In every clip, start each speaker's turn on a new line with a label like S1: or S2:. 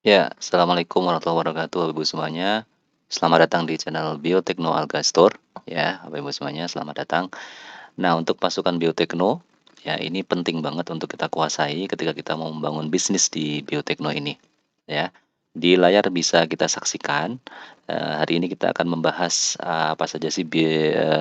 S1: Ya, assalamualaikum warahmatullahi wabarakatuh, Bapak Ibu semuanya. Selamat datang di channel Biotekno Alga Store. Ya, Bapak Ibu semuanya, selamat datang. Nah, untuk pasukan biotekno, ya ini penting banget untuk kita kuasai ketika kita mau membangun bisnis di biotekno ini. Ya, di layar bisa kita saksikan. Hari ini kita akan membahas apa saja sih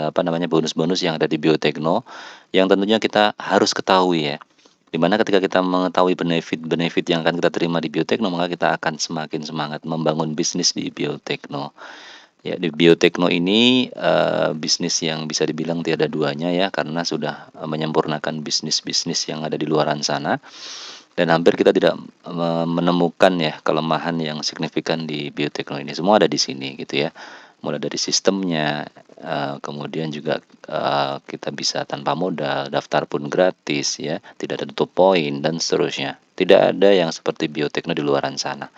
S1: apa namanya bonus-bonus yang ada di biotekno, yang tentunya kita harus ketahui ya. Dimana ketika kita mengetahui benefit-benefit yang akan kita terima di biotekno, maka kita akan semakin semangat membangun bisnis di biotekno. Ya, di biotekno ini, bisnis yang bisa dibilang tiada duanya ya, karena sudah, menyempurnakan bisnis-bisnis yang ada di luaran sana, dan hampir kita tidak, menemukan ya kelemahan yang signifikan di biotekno ini, semua ada di sini gitu ya. Mulai dari sistemnya, kemudian juga, kita bisa tanpa modal, daftar pun gratis ya, tidak ada tutup poin dan seterusnya. Tidak ada yang seperti biotekno di luaran sana.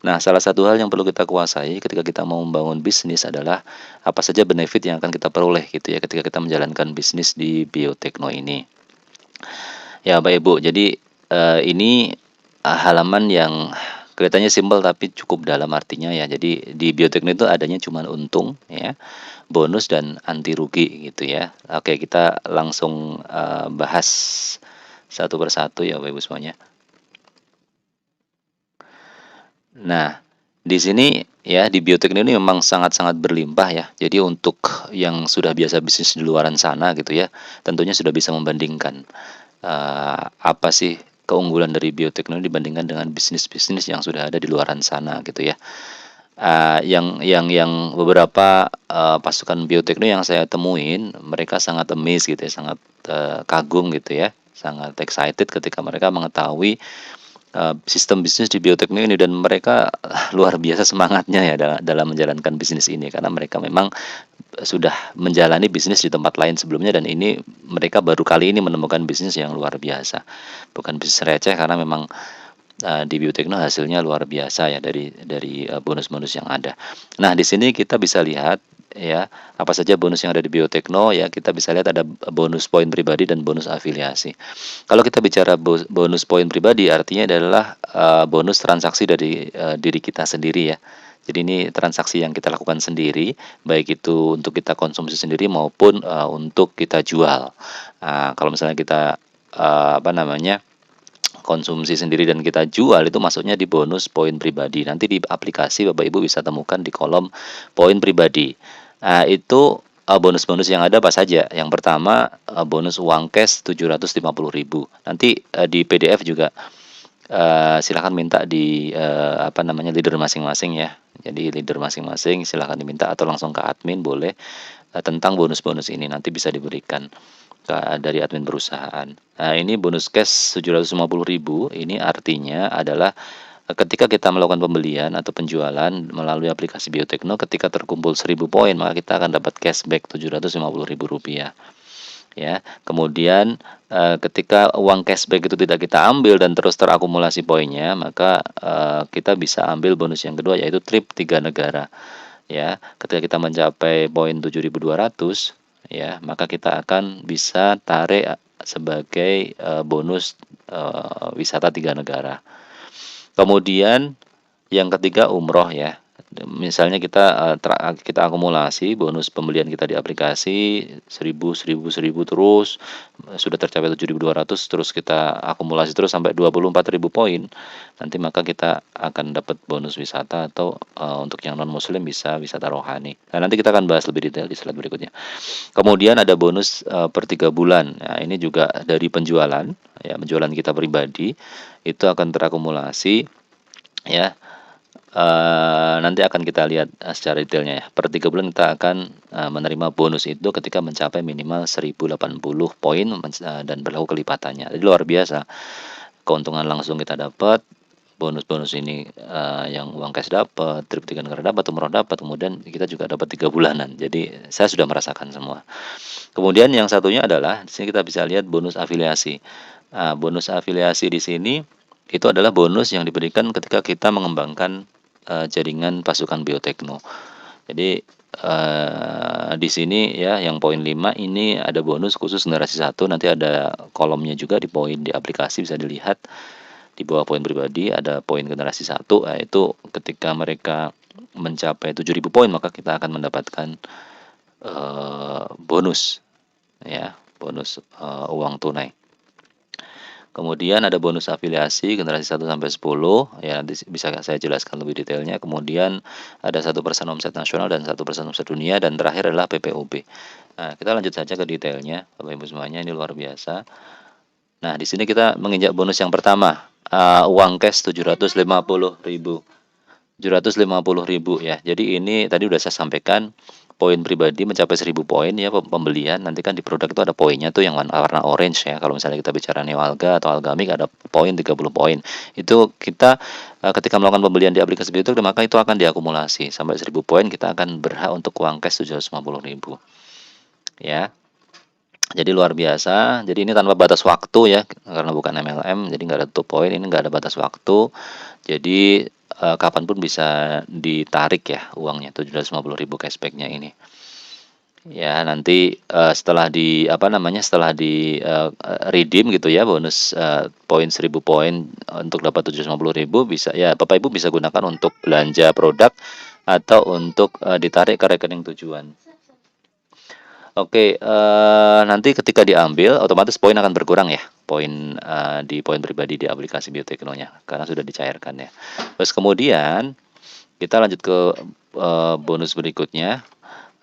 S1: Nah, salah satu hal yang perlu kita kuasai ketika kita mau membangun bisnis adalah apa saja benefit yang akan kita peroleh gitu ya ketika kita menjalankan bisnis di biotekno ini. Ya, Bapak Ibu, jadi ini halaman yang kelihatannya simpel tapi cukup dalam artinya ya. Jadi di biotekno itu adanya cuma untung ya, bonus dan anti rugi gitu ya. Oke, kita langsung bahas satu persatu ya Bapak Ibu semuanya. Nah, di sini ya di biotekno ini memang sangat-sangat berlimpah ya. Jadi untuk yang sudah biasa bisnis di luaran sana gitu ya, tentunya sudah bisa membandingkan apa sih keunggulan dari biotekno dibandingkan dengan bisnis-bisnis yang sudah ada di luaran sana gitu ya. Yang beberapa pasukan biotekno yang saya temuin, mereka sangat amazed gitu ya, sangat kagum gitu ya, sangat excited ketika mereka mengetahui sistem bisnis di biotekno ini, dan mereka luar biasa semangatnya ya dalam menjalankan bisnis ini karena mereka memang sudah menjalani bisnis di tempat lain sebelumnya, dan ini mereka baru kali ini menemukan bisnis yang luar biasa. Bukan bisnis receh karena memang di biotekno hasilnya luar biasa ya dari bonus-bonus yang ada. Nah, di sini kita bisa lihat ya apa saja bonus yang ada di biotekno ya. Kita bisa lihat ada bonus poin pribadi dan bonus afiliasi. Kalau kita bicara bonus poin pribadi, artinya adalah bonus transaksi dari diri kita sendiri ya. Jadi ini transaksi yang kita lakukan sendiri, baik itu untuk kita konsumsi sendiri maupun untuk kita jual. Kalau misalnya kita apa namanya konsumsi sendiri dan kita jual, itu masuknya di bonus poin pribadi. Nanti di aplikasi Bapak Ibu bisa temukan di kolom poin pribadi. Itu bonus-bonus yang ada apa saja. Yang pertama bonus uang cash 750.000. Nanti di PDF juga silakan minta di apa namanya leader masing-masing ya. Jadi leader masing-masing silakan diminta atau langsung ke admin boleh tentang bonus-bonus ini, nanti bisa diberikan dari admin perusahaan. Nah, ini bonus cash 750.000 ini artinya adalah ketika kita melakukan pembelian atau penjualan melalui aplikasi Biotekno, ketika terkumpul 1.000 poin, maka kita akan dapat cashback Rp750.000 ya. Kemudian ketika uang cashback itu tidak kita ambil dan terus terakumulasi poinnya, maka kita bisa ambil bonus yang kedua, yaitu trip 3 negara. Ya, ketika kita mencapai poin 7.200 ya, maka kita akan bisa tarik sebagai bonus wisata 3 negara. Kemudian yang ketiga umroh ya. Misalnya kita akumulasi bonus pembelian kita di aplikasi 1.000 terus sudah tercapai 7.200, terus kita akumulasi terus sampai 24.000 poin. Nanti maka kita akan dapat bonus wisata atau untuk yang non muslim bisa wisata rohani. Nah, nanti kita akan bahas lebih detail di slide berikutnya. Kemudian ada bonus per 3 bulan. Nah, ini juga dari penjualan ya, penjualan kita pribadi itu akan terakumulasi ya. Nanti akan kita lihat secara detailnya ya. Per 3 bulan kita akan menerima bonus itu ketika mencapai minimal 1.080 poin dan berlaku kelipatannya. Jadi luar biasa. Keuntungan langsung kita dapat, bonus-bonus ini yang uang cash dapat, trip 3 negara dapat, umroh dapat, kemudian kita juga dapat 3 bulanan. Jadi saya sudah merasakan semua. Kemudian yang satunya adalah di sini kita bisa lihat bonus afiliasi. Bonus afiliasi di sini itu adalah bonus yang diberikan ketika kita mengembangkan jaringan pasukan biotekno. Jadi di sini ya yang poin 5 ini ada bonus khusus generasi 1, nanti ada kolomnya juga di poin di aplikasi bisa dilihat. Di bawah poin pribadi ada poin generasi 1, yaitu ketika mereka mencapai 7.000 poin maka kita akan mendapatkan bonus, ya, bonus uang tunai. Kemudian ada bonus afiliasi generasi 1 sampai 10, ya nanti bisa saya jelaskan lebih detailnya. Kemudian ada 1% omset nasional dan 1% omset dunia, dan terakhir adalah PPOB. Nah, kita lanjut saja ke detailnya, Bapak Ibu semuanya, ini luar biasa. Nah, di sini kita menginjak bonus yang pertama, uang cash 750.000. 750.000 ya. Jadi ini tadi udah saya sampaikan, poin pribadi mencapai 1.000 poin ya pembelian. Nanti kan di produk itu ada poinnya tuh yang warna orange ya. Kalau misalnya kita bicara Neo Alga atau Algamik ada poin 30 poin. Itu kita ketika melakukan pembelian di aplikasi Biotek maka itu akan diakumulasi sampai 1.000 poin, kita akan berhak untuk uang cash 750.000 ya. Jadi luar biasa. Jadi ini tanpa batas waktu ya, karena bukan MLM, jadi nggak ada tutup poin, ini nggak ada batas waktu. Jadi kapanpun bisa ditarik ya uangnya, 750.000 cashbacknya ini. Ya nanti setelah di setelah di redeem gitu ya, bonus poin 1.000 poin untuk dapat 750.000, bisa ya Bapak Ibu bisa gunakan untuk belanja produk atau untuk ditarik ke rekening tujuan. Oke, nanti ketika diambil otomatis poin akan berkurang ya, poin di poin pribadi di aplikasi Bioteknonya karena sudah dicairkan ya. Terus kemudian kita lanjut ke bonus berikutnya.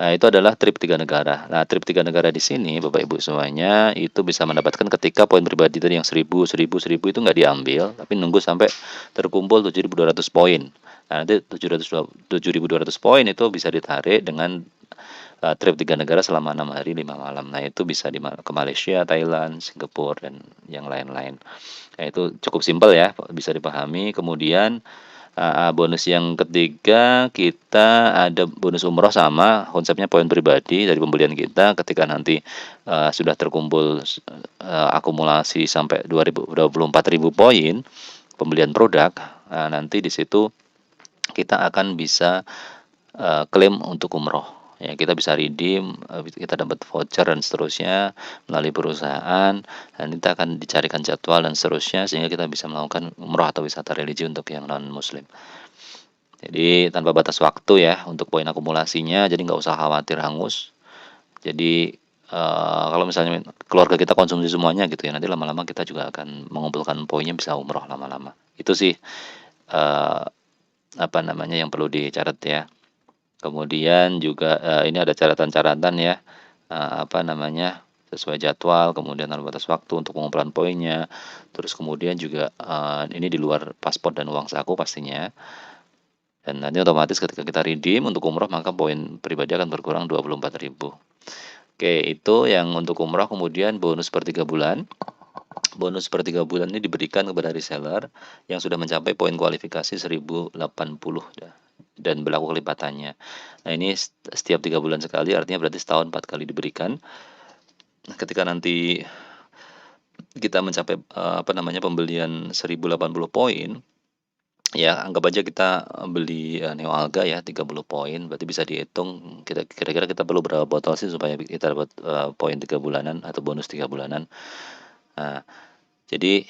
S1: Nah, itu adalah trip 3 negara. Nah, trip 3 negara di sini Bapak Ibu semuanya itu bisa mendapatkan ketika poin pribadi tadi yang 1.000 itu nggak diambil, tapi nunggu sampai terkumpul 7.200 poin. Nah, nanti 7.200 poin itu bisa ditarik dengan trip 3 negara selama 6 hari 5 malam. Nah, itu bisa ke Malaysia, Thailand, Singapura, dan yang lain-lain. Nah, itu cukup simpel ya, bisa dipahami. Kemudian bonus yang ketiga, kita ada bonus umroh, sama konsepnya poin pribadi dari pembelian kita. Ketika nanti sudah terkumpul akumulasi sampai 24.000 poin pembelian produk, nanti di situ kita akan bisa klaim untuk umroh. Ya, kita bisa redeem, kita dapat voucher dan seterusnya melalui perusahaan, dan kita akan dicarikan jadwal dan seterusnya sehingga kita bisa melakukan umroh atau wisata religi untuk yang non muslim. Jadi tanpa batas waktu ya untuk poin akumulasinya, jadi nggak usah khawatir hangus. Jadi kalau misalnya keluarga kita konsumsi semuanya gitu ya, nanti lama-lama kita juga akan mengumpulkan poinnya, bisa umroh lama-lama. Itu sih yang perlu dicatat ya. Kemudian juga ini ada catatan-catatan ya, sesuai jadwal, kemudian tanpa batas waktu untuk pengumpulan poinnya. Terus kemudian juga ini di luar paspor dan uang saku pastinya. Dan nanti otomatis ketika kita redeem untuk umroh maka poin pribadi akan berkurang 24.000. Oke, itu yang untuk umroh. Kemudian bonus per 3 bulan. Bonus per 3 bulan ini diberikan kepada reseller yang sudah mencapai poin kualifikasi 1080 dan berlaku kelipatannya. Nah, ini setiap 3 bulan sekali, artinya berarti setahun 4 kali diberikan. Ketika nanti kita mencapai pembelian 1080 poin, ya anggap aja kita beli Neo Alga ya 30 poin, berarti bisa dihitung kira-kira kita perlu berapa botol sih supaya kita dapat poin 3 bulanan atau bonus 3 bulanan. Nah, jadi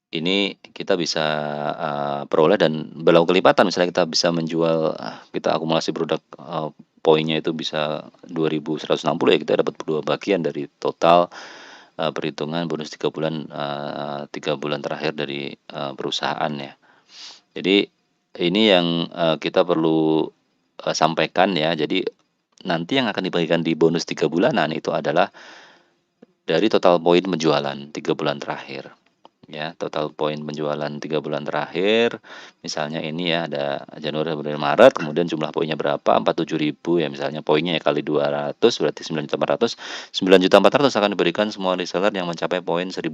S1: ini kita bisa peroleh dan berlaku kelipatan. Misalnya kita bisa menjual, kita akumulasi produk poinnya itu bisa 2.160 ya, kita dapat 2 bagian dari total perhitungan bonus 3 bulan 3 bulan terakhir dari perusahaan ya. Jadi ini yang kita perlu sampaikan ya. Jadi nanti yang akan dibagikan di bonus 3 bulanan itu adalah dari total poin penjualan 3 bulan terakhir. Ya, total poin penjualan 3 bulan terakhir, misalnya ini ya ada Januari, Februari, Maret, kemudian jumlah poinnya berapa, 47.000 ya, misalnya poinnya ya kali 200 berarti 9.400. 9.400 akan diberikan semua reseller yang mencapai poin 1080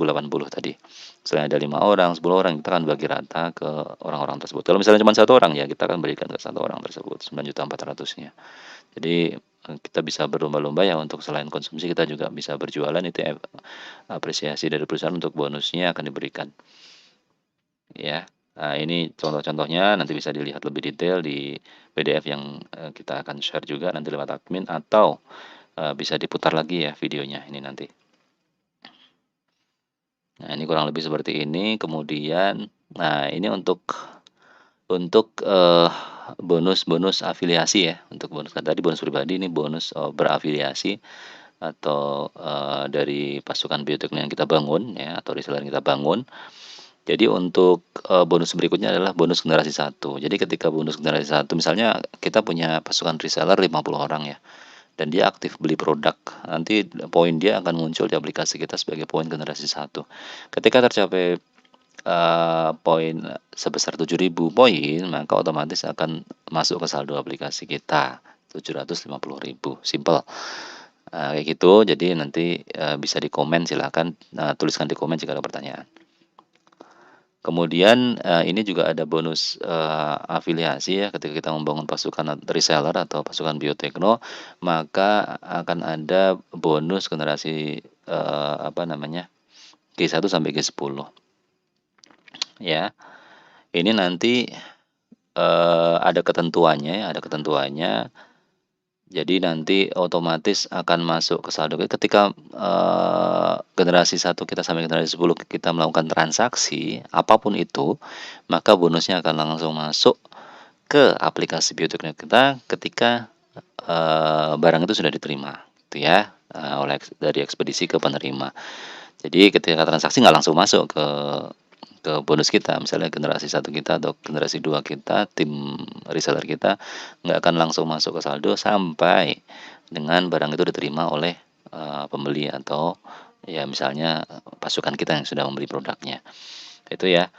S1: tadi. Selain ada 5 orang, 10 orang, kita akan bagi rata ke orang-orang tersebut. Kalau misalnya cuma 1 orang ya, kita akan berikan ke 1 orang tersebut 9.400-nya. Jadi kita bisa berlomba-lomba ya untuk selain konsumsi kita juga bisa berjualan, itu apresiasi dari perusahaan untuk bonusnya akan diberikan. Ya. Nah, ini contoh-contohnya nanti bisa dilihat lebih detail di PDF yang kita akan share juga nanti lewat admin, atau bisa diputar lagi ya videonya ini nanti. Nah, ini kurang lebih seperti ini. Kemudian, nah ini untuk bonus-bonus afiliasi ya, untuk bonus kan tadi bonus pribadi, ini bonus, berafiliasi atau, dari pasukan biotekno yang kita bangun ya, atau reseller yang kita bangun. Jadi untuk, bonus berikutnya adalah bonus generasi satu. Jadi ketika bonus generasi satu, misalnya kita punya pasukan reseller 50 orang ya, dan dia aktif beli produk, nanti poin dia akan muncul di aplikasi kita sebagai poin generasi satu. Ketika tercapai poin sebesar 7.000 poin, maka otomatis akan masuk ke saldo aplikasi kita, 750.000, simpel. Kayak gitu, jadi nanti, bisa di komen, silakan, tuliskan di komen jika ada pertanyaan. Kemudian, ini juga ada bonus, afiliasi ya, ketika kita membangun pasukan reseller atau pasukan biotekno, maka akan ada bonus generasi, apa namanya, G1 sampai G10 ya. Ini nanti, ada ketentuannya ya, ada ketentuannya. Jadi nanti otomatis akan masuk ke saldo ketika, generasi satu kita sampai generasi 10 kita melakukan transaksi, apapun itu, maka bonusnya akan langsung masuk ke aplikasi biotekno kita ketika, barang itu sudah diterima, gitu ya, oleh dari ekspedisi ke penerima. Jadi ketika transaksi nggak langsung masuk ke bonus kita, misalnya generasi satu kita atau generasi 2 kita, tim reseller kita, nggak akan langsung masuk ke saldo sampai dengan barang itu diterima oleh, pembeli atau ya misalnya pasukan kita yang sudah membeli produknya, itu ya.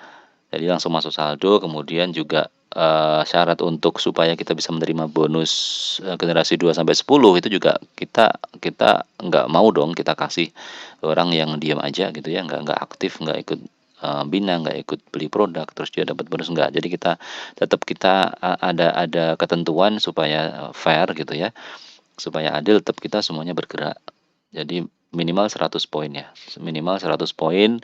S1: Jadi langsung masuk saldo, kemudian juga, syarat untuk supaya kita bisa menerima bonus, generasi 2 sampai 10 itu juga kita kita nggak mau dong kita kasih orang yang diam aja gitu ya, nggak aktif, nggak ikut, bina, nggak ikut beli produk, terus dia dapat bonus, enggak. Jadi kita tetap kita, ada ketentuan supaya, fair gitu ya, supaya adil, tetap kita semuanya bergerak. Jadi minimal 100 poin ya, minimal 100 poin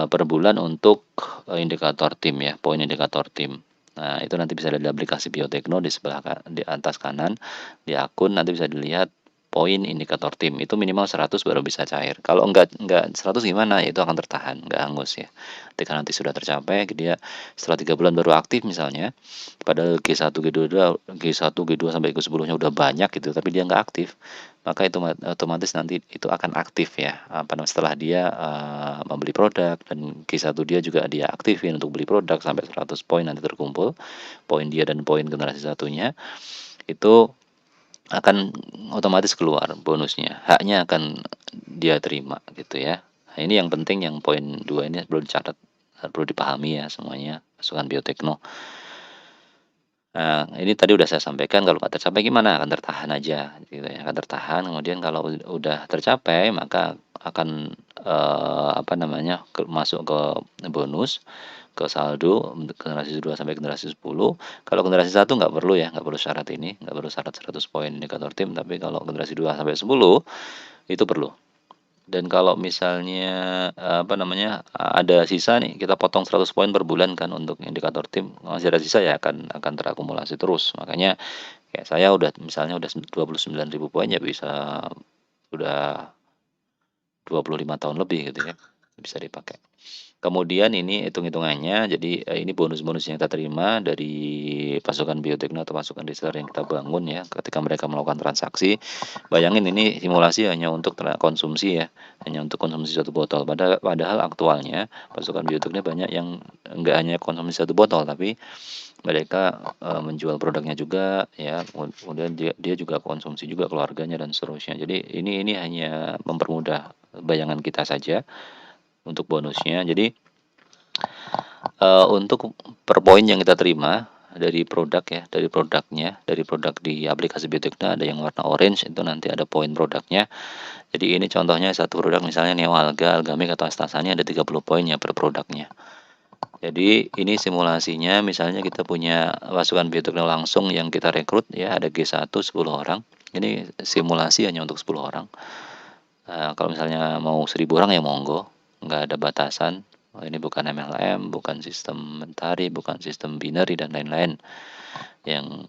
S1: per bulan untuk, indikator tim ya, poin indikator tim. Nah, itu nanti bisa di aplikasi Biotekno di sebelah di atas kanan, di akun nanti bisa dilihat poin indikator tim, itu minimal 100 baru bisa cair. Kalau enggak 100 gimana? Ya itu akan tertahan, enggak hangus ya. Ketika nanti sudah tercapai, dia setelah 3 bulan baru aktif misalnya, padahal G1, G2 sampai G10-nya udah banyak gitu, tapi dia nggak aktif, maka itu otomatis nanti itu akan aktif ya, apa namanya, setelah dia, membeli produk dan Q1 dia juga dia aktifin untuk beli produk sampai 100 poin nanti terkumpul, poin dia dan poin generasi satunya, itu akan otomatis keluar bonusnya, haknya akan dia terima gitu ya. Nah, ini yang penting yang poin 2 ini perlu dicatat, perlu dipahami ya semuanya, pasukan biotekno. Nah, ini tadi udah saya sampaikan kalau nggak tercapai gimana, akan tertahan aja gitu ya, akan tertahan kemudian kalau udah tercapai maka akan, apa namanya, masuk ke bonus, ke saldo untuk generasi 2 sampai generasi 10. Kalau generasi satu nggak perlu ya, nggak perlu syarat ini, nggak perlu syarat 100 poin indikator tim, tapi kalau generasi 2 sampai 10 itu perlu. Dan kalau misalnya, apa namanya, ada sisa nih, kita potong 100 poin per bulan kan untuk indikator tim, masih ada sisa ya akan terakumulasi terus. Makanya kayak saya udah misalnya udah 29.000 poin ya bisa udah 25 tahun lebih gitu ya, bisa dipakai. Kemudian ini hitung-hitungannya, jadi, ini bonus-bonus yang kita terima dari pasukan biotekno atau pasukan reseller yang kita bangun ya, ketika mereka melakukan transaksi. Bayangin ini simulasi hanya untuk konsumsi ya, hanya untuk konsumsi satu botol. Padahal padahal aktualnya pasukan biotekno banyak yang enggak hanya konsumsi satu botol, tapi mereka, menjual produknya juga ya, kemudian dia juga konsumsi juga keluarganya dan seterusnya. Jadi ini hanya mempermudah bayangan kita saja untuk bonusnya. Jadi, untuk per poin yang kita terima dari produk ya, dari produknya, dari produk di aplikasi Biotekno ada yang warna orange itu nanti ada poin produknya. Jadi ini contohnya satu produk misalnya Neoalga, Algamik atau Astasani ada 30 poin ya per produknya. Jadi ini simulasinya misalnya kita punya pasukan Biotekno langsung yang kita rekrut ya ada G1 10 orang. Ini simulasi hanya untuk 10 orang. Kalau misalnya mau 1.000 orang ya monggo, nggak ada batasan. Oh, ini bukan MLM, bukan sistem mentari, bukan sistem binary dan lain-lain yang,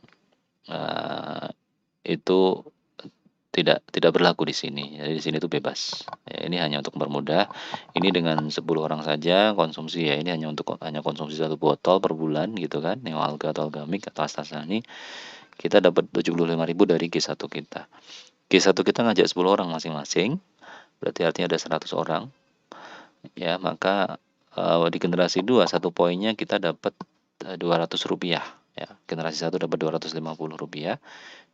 S1: itu tidak berlaku di sini. Jadi di sini tuh bebas. Ya, ini hanya untuk mempermudah. Ini dengan 10 orang saja konsumsi ya, ini hanya konsumsi 1 botol per bulan gitu kan, Neoalga atau Algamik atau Astasani, kita dapat 75.000 dari G1 kita. G1 kita ngajak 10 orang masing-masing, berarti artinya ada 100 orang. Ya, maka di generasi 2 1 poinnya kita dapat Rp200 ya. Generasi 1 dapat Rp250,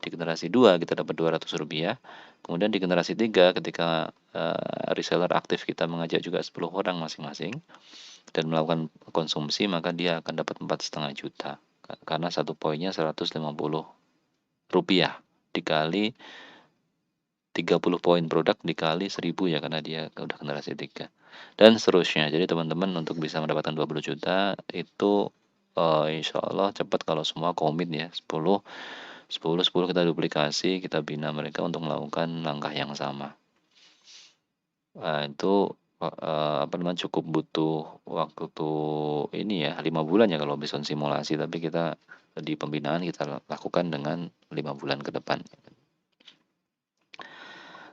S1: di generasi 2 kita dapat Rp200. Kemudian di generasi 3 ketika reseller aktif kita mengajak juga 10 orang masing-masing dan melakukan konsumsi, maka dia akan dapat 4,5 juta karena 1 poinnya Rp150 dikali 30 poin produk dikali 1.000 ya, karena dia udah generasi 3 dan seterusnya. Jadi teman-teman untuk bisa mendapatkan 20 juta itu insya Allah cepat kalau semua komit ya, 10 kita duplikasi, kita bina mereka untuk melakukan langkah yang sama. Itu apa namanya, cukup butuh waktu ini ya 5 bulan ya kalau bisa simulasi, tapi kita di pembinaan kita lakukan dengan 5 bulan ke depan.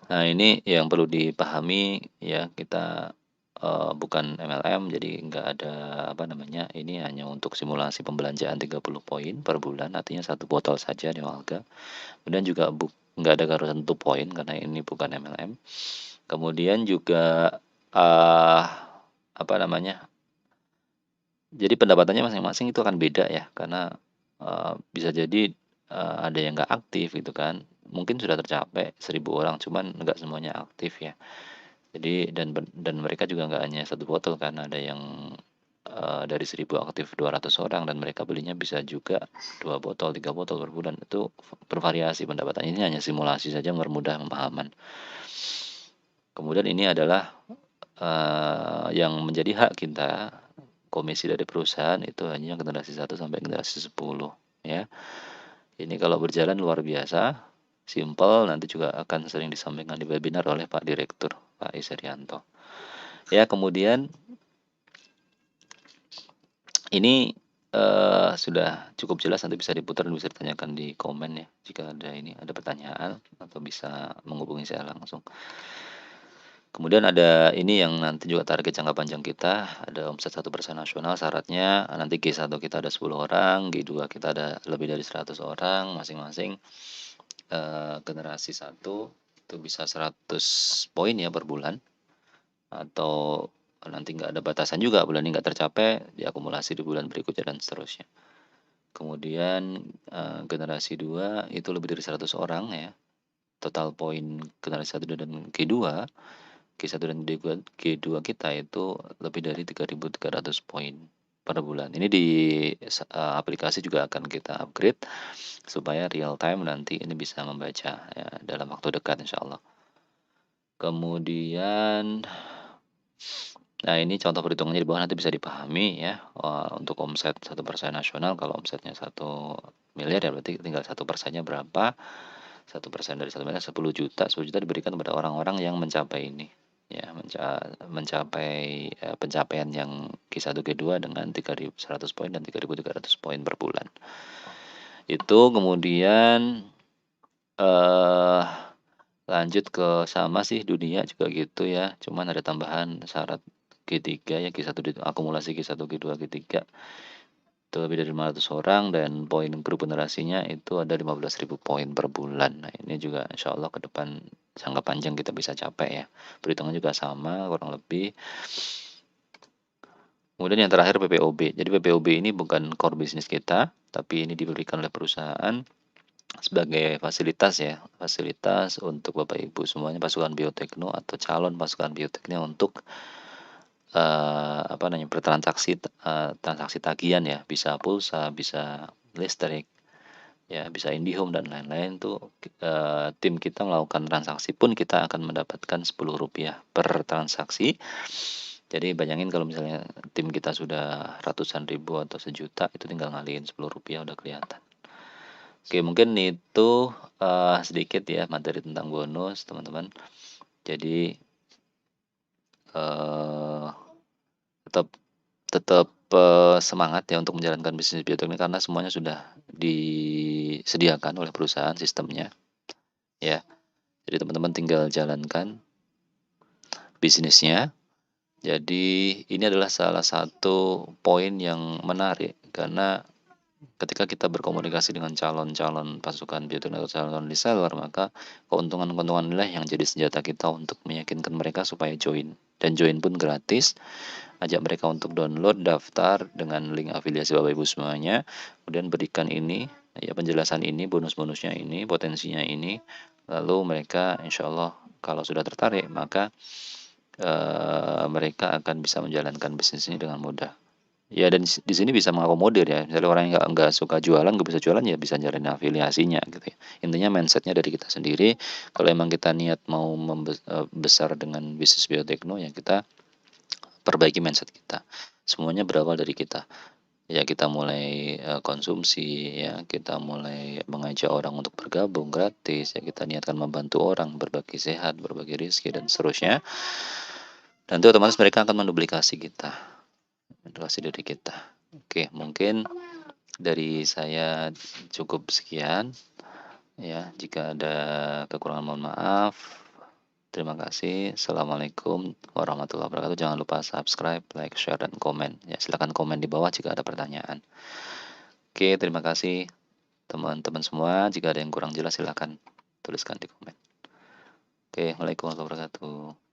S1: Nah, ini yang perlu dipahami ya, kita bukan MLM, jadi nggak ada apa namanya, ini hanya untuk simulasi pembelanjaan 30 poin per bulan, artinya 1 botol saja Neoalga. Kemudian juga nggak ada garutan 1 poin karena ini bukan MLM. Kemudian juga apa namanya, jadi pendapatannya masing-masing itu akan beda ya, karena bisa jadi ada yang nggak aktif gitu kan. Mungkin sudah tercapai 1.000 orang, cuman nggak semuanya aktif ya. Jadi dan mereka juga nggak hanya 1 botol kan, ada yang dari 1.000 aktif 200 orang dan mereka belinya bisa juga 2 botol, 3 botol per bulan. Itu bervariasi pendapatan. Ini hanya simulasi saja mempermudah pemahaman. Kemudian ini adalah yang menjadi hak kita, komisi dari perusahaan itu hanya generasi 1 sampai generasi 10 ya. Ini kalau berjalan luar biasa, simpel, nanti juga akan sering disampaikan di webinar oleh Pak Direktur, Pak Iserianto. Ya, kemudian ini sudah cukup jelas, nanti bisa diputar dan bisa ditanyakan di komen ya, jika ada pertanyaan atau bisa menghubungi saya langsung. Kemudian ada ini yang nanti juga target jangka panjang kita, ada omset 1% nasional, syaratnya nanti G1 kita ada 10 orang, G2 kita ada lebih dari 100 orang masing-masing. Generasi 1 itu bisa 100 poin ya per bulan, atau nanti nggak ada batasan juga, bulan ini nggak tercapai, diakumulasi di bulan berikutnya dan seterusnya. Kemudian generasi 2 itu lebih dari 100 orang ya, total poin generasi 1 dan G2 dan G2 kita itu lebih dari 3.300 poin per bulan. Ini di aplikasi juga akan kita upgrade supaya real time nanti ini bisa membaca ya dalam waktu dekat insya Allah. Kemudian nah ini contoh perhitungannya di bawah, nanti bisa dipahami ya. Untuk omset 1% nasional, kalau omsetnya 1 miliar ya berarti tinggal 1%-nya berapa. 1% dari 1 miliar 10 juta. 10 juta diberikan kepada orang-orang yang mencapai ini ya, mencapai pencapaian yang G1 G2 dengan 3.100 poin dan 3.300 poin per bulan. Itu kemudian lanjut ke sama sih dunia juga gitu ya, cuman ada tambahan syarat G3 ya, G1 akumulasi G1 G2 G3 itu lebih dari 500 orang dan poin grup generasinya itu ada 15.000 poin per bulan. Nah, ini juga insya Allah ke depan jangka panjang kita bisa capai ya. Perhitungan juga sama kurang lebih. Kemudian yang terakhir PPOB. Jadi PPOB ini bukan core bisnis kita, tapi ini diberikan oleh perusahaan sebagai fasilitas ya, fasilitas untuk Bapak Ibu semuanya pasukan biotekno atau calon pasukan biotekno untuk apa namanya, bertransaksi transaksi tagihan ya, bisa pulsa, bisa listrik, ya bisa IndiHome dan lain-lain tuh, tim kita melakukan transaksi pun kita akan mendapatkan Rp10 per transaksi. Jadi bayangin kalau misalnya tim kita sudah ratusan ribu atau sejuta, itu tinggal ngalihin Rp10 udah kelihatan. Oke, mungkin itu sedikit ya materi tentang bonus teman-teman. Jadi tetap tetap semangat ya untuk menjalankan bisnis bioteknik karena semuanya sudah disediakan oleh perusahaan sistemnya ya. Jadi teman-teman tinggal jalankan bisnisnya. Jadi ini adalah salah satu poin yang menarik karena ketika kita berkomunikasi dengan calon-calon pasukan bioteknologi atau calon reseller, maka keuntungan-keuntungan inilah yang jadi senjata kita untuk meyakinkan mereka supaya join. Dan join pun gratis, ajak mereka untuk download, daftar dengan link afiliasi Bapak Ibu semuanya, kemudian berikan ini, ya penjelasan ini, bonus-bonusnya ini, potensinya ini, lalu mereka insya Allah kalau sudah tertarik, maka mereka akan bisa menjalankan bisnis ini dengan mudah. Ya dan di sini bisa mengakomodir ya, misalnya orang yang nggak suka jualan, nggak bisa jualan, ya bisa jalin afiliasinya gitu ya. Intinya mindsetnya dari kita sendiri, kalau emang kita niat mau besar dengan bisnis biotekno, ya kita perbaiki mindset kita. Semuanya berawal dari kita. Ya kita mulai konsumsi, ya kita mulai mengajak orang untuk bergabung gratis, ya kita niatkan membantu orang, berbagi sehat, berbagi rezeki dan seterusnya. Nanti otomatis mereka akan menduplikasi kita, menduplikasi diri kita. Oke, mungkin dari saya cukup sekian ya. Jika ada kekurangan mohon maaf. Terima kasih. Assalamualaikum warahmatullahi wabarakatuh. Jangan lupa subscribe, like, share, dan komen. Ya, silakan komen di bawah jika ada pertanyaan. Oke, terima kasih teman-teman semua. Jika ada yang kurang jelas silakan tuliskan di komen. Oke, waalaikumsalam warahmatullahi wabarakatuh.